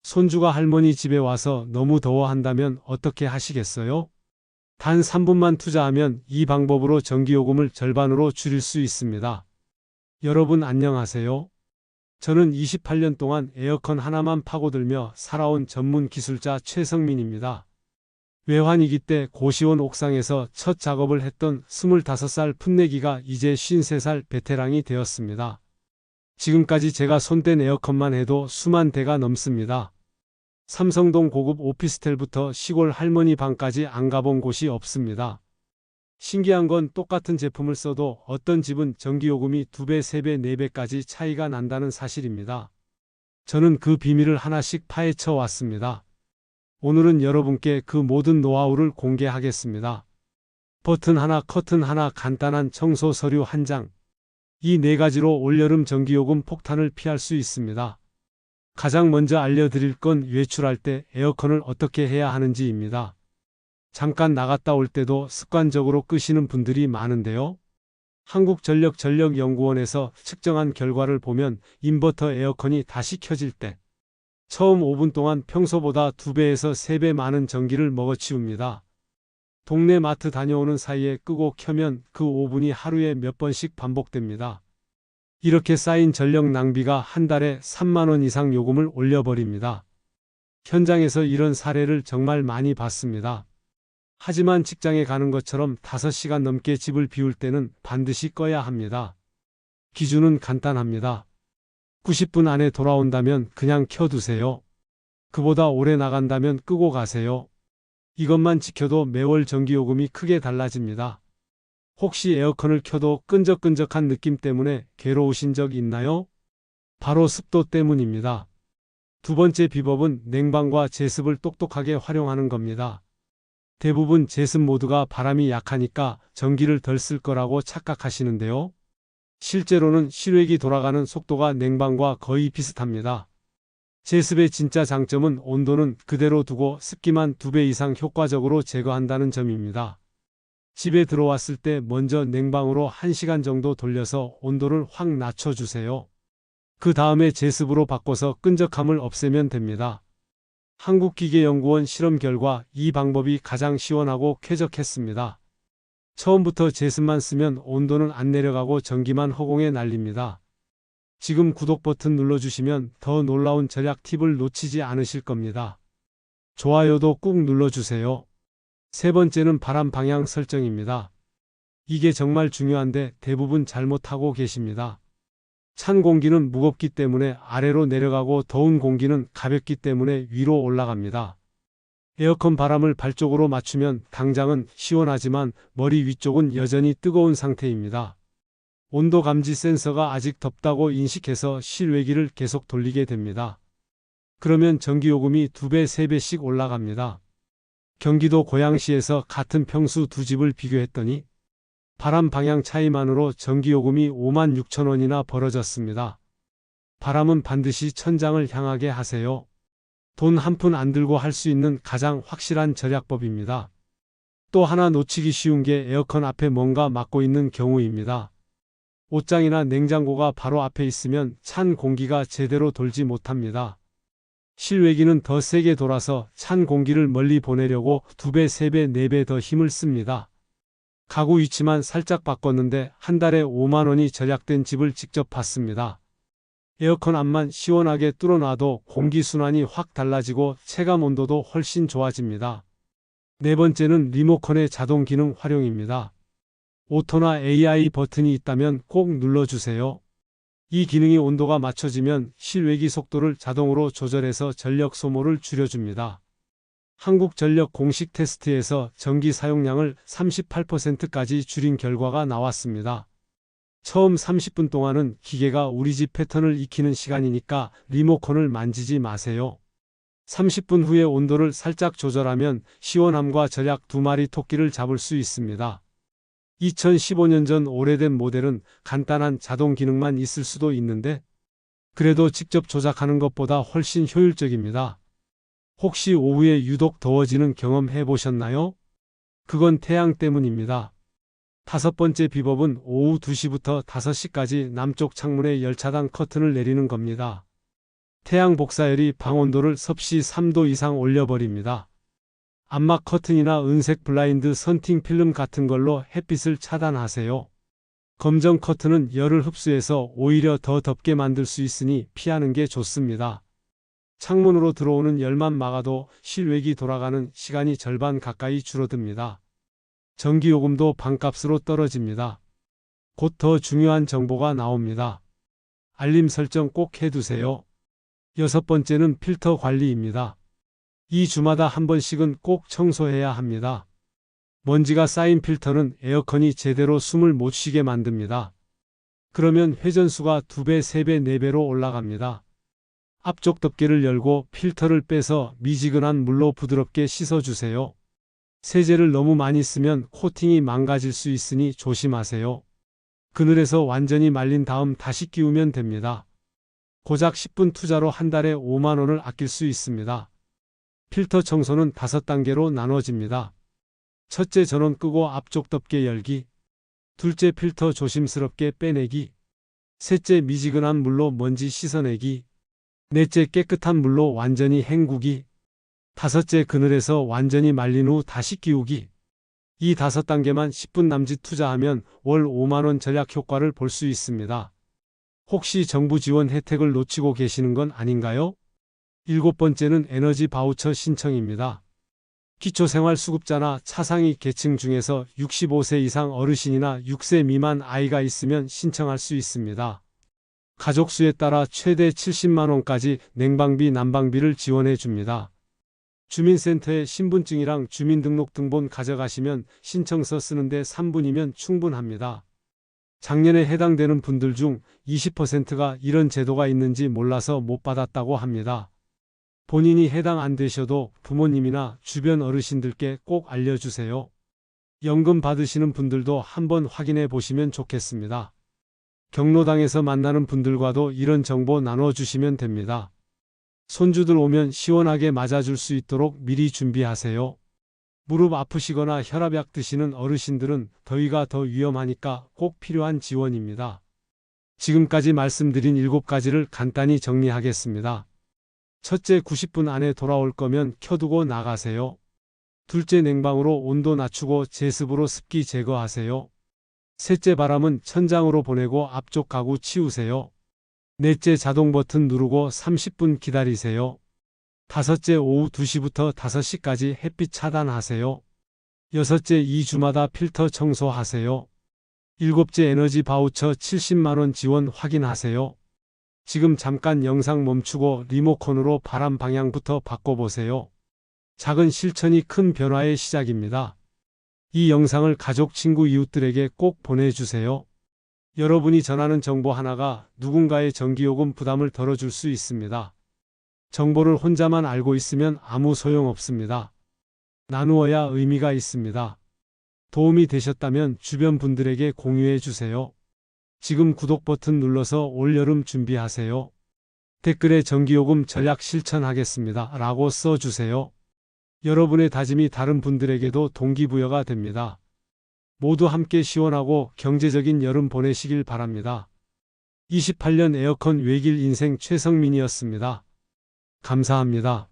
손주가 할머니 집에 와서 너무 더워한다면 어떻게 하시겠어요? 단 3분만 투자하면 이 방법으로 전기요금을 절반으로 줄일 수 있습니다. 여러분 안녕하세요. 저는 28년 동안 에어컨 하나만 파고들며 살아온 전문 기술자 최성민입니다. 외환위기 때 고시원 옥상에서 첫 작업을 했던 25살 풋내기가 이제 53살 베테랑이 되었습니다. 지금까지 제가 손댄 에어컨만 해도 수만 대가 넘습니다. 삼성동 고급 오피스텔부터 시골 할머니 방까지 안 가본 곳이 없습니다. 신기한 건 똑같은 제품을 써도 어떤 집은 전기요금이 2배, 3배, 4배까지 차이가 난다는 사실입니다. 저는 그 비밀을 하나씩 파헤쳐 왔습니다. 오늘은 여러분께 그 모든 노하우를 공개하겠습니다. 버튼 하나, 커튼 하나, 간단한 청소 서류 한 장. 이 4가지로 올여름 전기요금 폭탄을 피할 수 있습니다. 가장 먼저 알려드릴 건 외출할 때 에어컨을 어떻게 해야 하는지입니다. 잠깐 나갔다 올 때도 습관적으로 끄시는 분들이 많은데요. 한국전력연구원에서 측정한 결과를 보면 인버터 에어컨이 다시 켜질 때 처음 5분 동안 평소보다 2배에서 3배 많은 전기를 먹어치웁니다. 동네 마트 다녀오는 사이에 끄고 켜면 그 5분이 하루에 몇 번씩 반복됩니다. 이렇게 쌓인 전력 낭비가 한 달에 3만 원 이상 요금을 올려버립니다. 현장에서 이런 사례를 정말 많이 봤습니다. 하지만 직장에 가는 것처럼 5시간 넘게 집을 비울 때는 반드시 꺼야 합니다. 기준은 간단합니다. 90분 안에 돌아온다면 그냥 켜두세요. 그보다 오래 나간다면 끄고 가세요. 이것만 지켜도 매월 전기요금이 크게 달라집니다. 혹시 에어컨을 켜도 끈적끈적한 느낌 때문에 괴로우신 적 있나요? 바로 습도 때문입니다. 두 번째 비법은 냉방과 제습을 똑똑하게 활용하는 겁니다. 대부분 제습 모드가 바람이 약하니까 전기를 덜 쓸 거라고 착각하시는데요. 실제로는 실외기 돌아가는 속도가 냉방과 거의 비슷합니다. 제습의 진짜 장점은 온도는 그대로 두고 습기만 2배 이상 효과적으로 제거한다는 점입니다. 집에 들어왔을 때 먼저 냉방으로 1시간 정도 돌려서 온도를 확 낮춰주세요. 그 다음에 제습으로 바꿔서 끈적함을 없애면 됩니다. 한국기계연구원 실험 결과 이 방법이 가장 시원하고 쾌적했습니다. 처음부터 제습만 쓰면 온도는 안 내려가고 전기만 허공에 날립니다. 지금 구독 버튼 눌러주시면 더 놀라운 절약 팁을 놓치지 않으실 겁니다. 좋아요도 꾹 눌러주세요. 세 번째는 바람 방향 설정입니다. 이게 정말 중요한데 대부분 잘못하고 계십니다. 찬 공기는 무겁기 때문에 아래로 내려가고 더운 공기는 가볍기 때문에 위로 올라갑니다. 에어컨 바람을 발 쪽으로 맞추면 당장은 시원하지만 머리 위쪽은 여전히 뜨거운 상태입니다. 온도 감지 센서가 아직 덥다고 인식해서 실외기를 계속 돌리게 됩니다. 그러면 전기요금이 2배, 3배씩 올라갑니다. 경기도 고양시에서 같은 평수 두 집을 비교했더니 바람 방향 차이만으로 전기요금이 5만 6천 원이나 벌어졌습니다. 바람은 반드시 천장을 향하게 하세요. 돈 한 푼 안 들고 할 수 있는 가장 확실한 절약법입니다. 또 하나 놓치기 쉬운 게 에어컨 앞에 뭔가 막고 있는 경우입니다. 옷장이나 냉장고가 바로 앞에 있으면 찬 공기가 제대로 돌지 못합니다. 실외기는 더 세게 돌아서 찬 공기를 멀리 보내려고 2배, 3배, 4배 더 힘을 씁니다. 가구 위치만 살짝 바꿨는데 한 달에 5만 원이 절약된 집을 직접 봤습니다. 에어컨 앞만 시원하게 뚫어놔도 공기순환이 확 달라지고 체감 온도도 훨씬 좋아집니다. 네 번째는 리모컨의 자동 기능 활용입니다. 오토나 AI 버튼이 있다면 꼭 눌러주세요. 이 기능이 온도가 맞춰지면 실외기 속도를 자동으로 조절해서 전력 소모를 줄여줍니다. 한국전력 공식 테스트에서 전기 사용량을 38%까지 줄인 결과가 나왔습니다. 처음 30분 동안은 기계가 우리 집 패턴을 익히는 시간이니까 리모컨을 만지지 마세요. 30분 후에 온도를 살짝 조절하면 시원함과 절약 2마리 토끼를 잡을 수 있습니다. 2015년 전 오래된 모델은 간단한 자동 기능만 있을 수도 있는데 그래도 직접 조작하는 것보다 훨씬 효율적입니다. 혹시 오후에 유독 더워지는 경험 해보셨나요? 그건 태양 때문입니다. 다섯 번째 비법은 오후 2시부터 5시까지 남쪽 창문에 열차당 커튼을 내리는 겁니다. 태양 복사열이 방 온도를 섭씨 3도 이상 올려버립니다. 암막 커튼이나 은색 블라인드 선팅 필름 같은 걸로 햇빛을 차단하세요. 검정 커튼은 열을 흡수해서 오히려 더 덥게 만들 수 있으니 피하는 게 좋습니다. 창문으로 들어오는 열만 막아도 실외기 돌아가는 시간이 절반 가까이 줄어듭니다. 전기요금도 반값으로 떨어집니다. 곧 더 중요한 정보가 나옵니다. 알림 설정 꼭 해두세요. 6번째는 필터 관리입니다. 2주마다 한 번씩은 꼭 청소해야 합니다. 먼지가 쌓인 필터는 에어컨이 제대로 숨을 못 쉬게 만듭니다. 그러면 회전수가 2배, 3배, 4배로 올라갑니다. 앞쪽 덮개를 열고 필터를 빼서 미지근한 물로 부드럽게 씻어주세요. 세제를 너무 많이 쓰면 코팅이 망가질 수 있으니 조심하세요. 그늘에서 완전히 말린 다음 다시 끼우면 됩니다. 고작 10분 투자로 한 달에 5만 원을 아낄 수 있습니다. 필터 청소는 5단계로 나눠집니다. 첫째, 전원 끄고 앞쪽 덮개 열기. 둘째, 필터 조심스럽게 빼내기. 셋째, 미지근한 물로 먼지 씻어내기. 넷째, 깨끗한 물로 완전히 헹구기. 다섯째, 그늘에서 완전히 말린 후 다시 끼우기. 이 5단계만 10분 남짓 투자하면 월 5만 원 절약 효과를 볼 수 있습니다. 혹시 정부 지원 혜택을 놓치고 계시는 건 아닌가요? 7번째는 에너지 바우처 신청입니다. 기초생활수급자나 차상위 계층 중에서 65세 이상 어르신이나 6세 미만 아이가 있으면 신청할 수 있습니다. 가족 수에 따라 최대 70만 원까지 냉방비, 난방비를 지원해 줍니다. 주민센터에 신분증이랑 주민등록등본 가져가시면 신청서 쓰는데 3분이면 충분합니다. 작년에 해당되는 분들 중 20%가 이런 제도가 있는지 몰라서 못 받았다고 합니다. 본인이 해당 안 되셔도 부모님이나 주변 어르신들께 꼭 알려주세요. 연금 받으시는 분들도 한번 확인해 보시면 좋겠습니다. 경로당에서 만나는 분들과도 이런 정보 나눠주시면 됩니다. 손주들 오면 시원하게 맞아줄 수 있도록 미리 준비하세요. 무릎 아프시거나 혈압약 드시는 어르신들은 더위가 더 위험하니까 꼭 필요한 지원입니다. 지금까지 말씀드린 7가지를 간단히 정리하겠습니다. 첫째, 90분 안에 돌아올 거면 켜두고 나가세요. 둘째, 냉방으로 온도 낮추고 제습으로 습기 제거하세요. 셋째, 바람은 천장으로 보내고 앞쪽 가구 치우세요. 넷째, 자동 버튼 누르고 30분 기다리세요. 다섯째, 오후 2시부터 5시까지 햇빛 차단하세요. 여섯째, 2주마다 필터 청소하세요. 일곱째, 에너지 바우처 70만 원 지원 확인하세요. 지금 잠깐 영상 멈추고 리모컨으로 바람 방향부터 바꿔보세요. 작은 실천이 큰 변화의 시작입니다. 이 영상을 가족, 친구, 이웃들에게 꼭 보내주세요. 여러분이 전하는 정보 하나가 누군가의 전기요금 부담을 덜어줄 수 있습니다. 정보를 혼자만 알고 있으면 아무 소용없습니다. 나누어야 의미가 있습니다. 도움이 되셨다면 주변 분들에게 공유해 주세요. 지금 구독 버튼 눌러서 올여름 준비하세요. 댓글에 전기요금 절약 실천하겠습니다 라고 써주세요. 여러분의 다짐이 다른 분들에게도 동기부여가 됩니다. 모두 함께 시원하고 경제적인 여름 보내시길 바랍니다. 28년 에어컨 외길 인생 최성민이었습니다. 감사합니다.